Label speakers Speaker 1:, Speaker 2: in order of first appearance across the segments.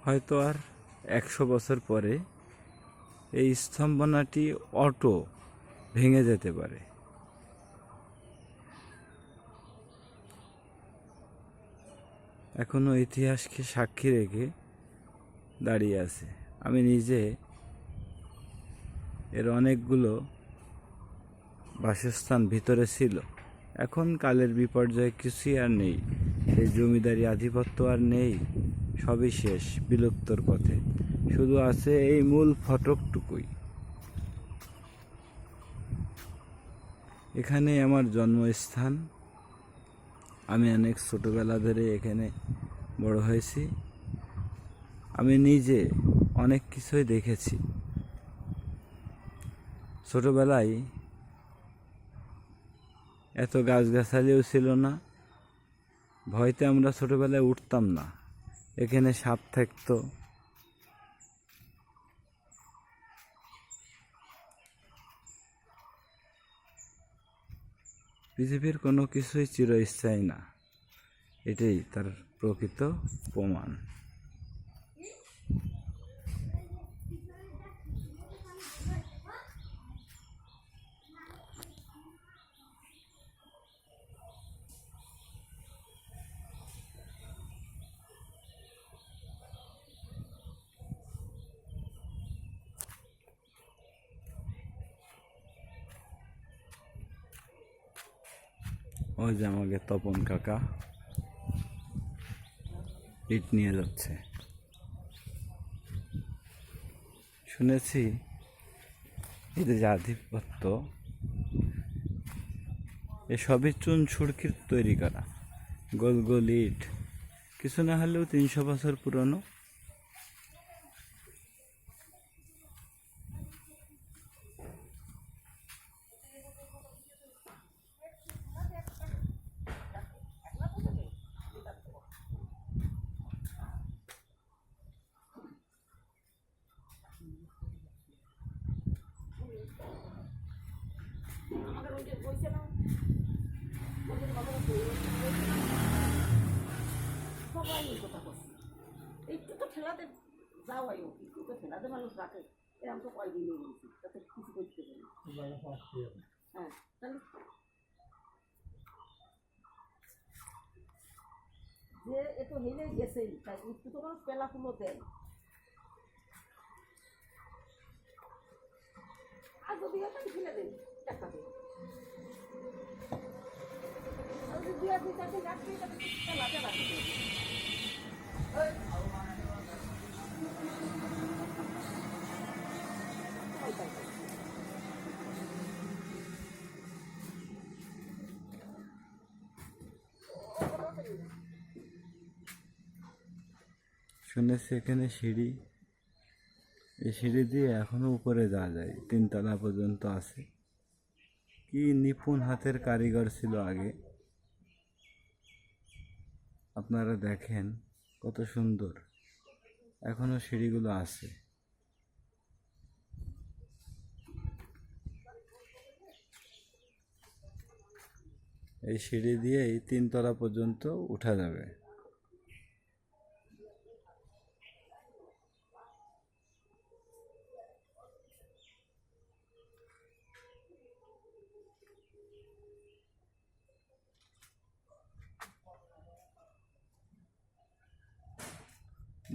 Speaker 1: হয়তো আর 100 বছর পরে এই স্তম্ভনাটি অটো ভেঙে যেতে পারে। এখনো ইতিহাসকে সাক্ষী রেখে দাঁড়িয়ে আছে। আমি নিজে এর অনেকগুলো বাসস্থান ভিতরে ছিল। এখন কালের বিপর্যয়ে কিছুই আর নেই, সেই জমিদারি আধিপত্য আর নেই, সবই শেষ, বিলুপ্তর পথে। শুধু আছে এই মূল ফটকটুকুই। এখানে আমার জন্মস্থান। আমি অনেক ছোটবেলা ধরে এখানে বড় হয়েছি। আমি নিজে অনেক কিছুই দেখেছি। ছোটবেলায় এত গাছগাছালিও ছিল না, ভয়তে আমরা ছোটবেলায় উঠতাম না। এখানে সাপ থাকতো। পৃথিবীর কোনো কিছুই চিরস্থায়ী না, এটাই তার প্রকৃত প্রমাণ। ওই যে আমাকে তপন কাকা ইট নিয়ে যাচ্ছে। শুনেছি এদের যে আধিপত্য, এসবই চুন সুড়কির তৈরি করা গোল গোল ইট, কিছু না হলেও 300 বছর পুরনো।
Speaker 2: একটু তো ঠেলাতে যাওয়াই, একটু তো ঠেলাতে মানুষ রাখে। এরকম তো কয়দিন বলছি, তাতে কিছু করতে পারি। হ্যাঁ, তাহলে যে এত হেলে গেছেই, তাই একটু তো মানুষ পেলা ফুলো দেয়। আর যদি তাকে ফেলে দেন টাকা দেয়, আর যদি 2-3 দিন রাখবে তাহলে পেলাতে রাখবে।
Speaker 1: শুনেছি এখানে সিঁড়ি, এই সিঁড়ি দিয়ে এখনো উপরে যাওয়া যায়, 3 তলা পর্যন্ত আছে। কি নিপুণ হাতের কারিগর ছিল আগে। আপনারা দেখেন কত সুন্দর, এখনো সিঁড়িগুলো আছে। এই সিঁড়ি দিয়েই 3 তলা পর্যন্ত উঠা যাবে।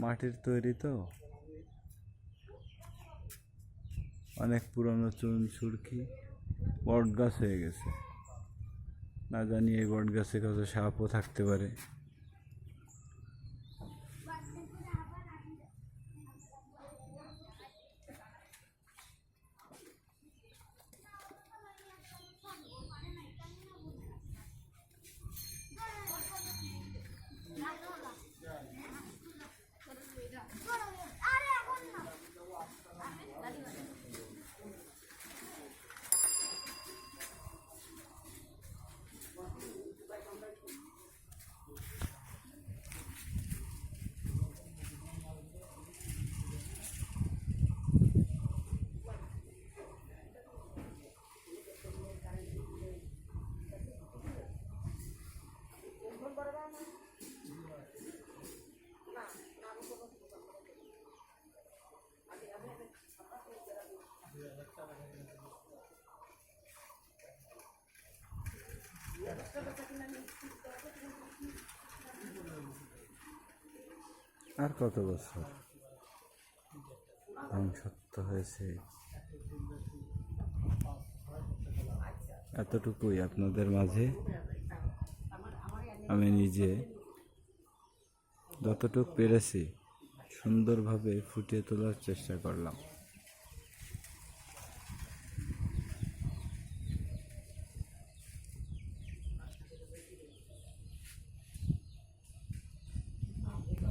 Speaker 1: মাটির তৈরি তো, অনেক পুরনো চুন সুড়কি, বট গাছ হয়ে গেছে। না জানি এই বট গাছে কত সাপও থাকতে পারে। আর কত বছর ধ্বংসত্ব হয়েছে। এতটুকুই আপনাদের মাঝে আমি নিজে যতটুকু পেরেছি সুন্দরভাবে ফুটিয়ে তোলার চেষ্টা করলাম।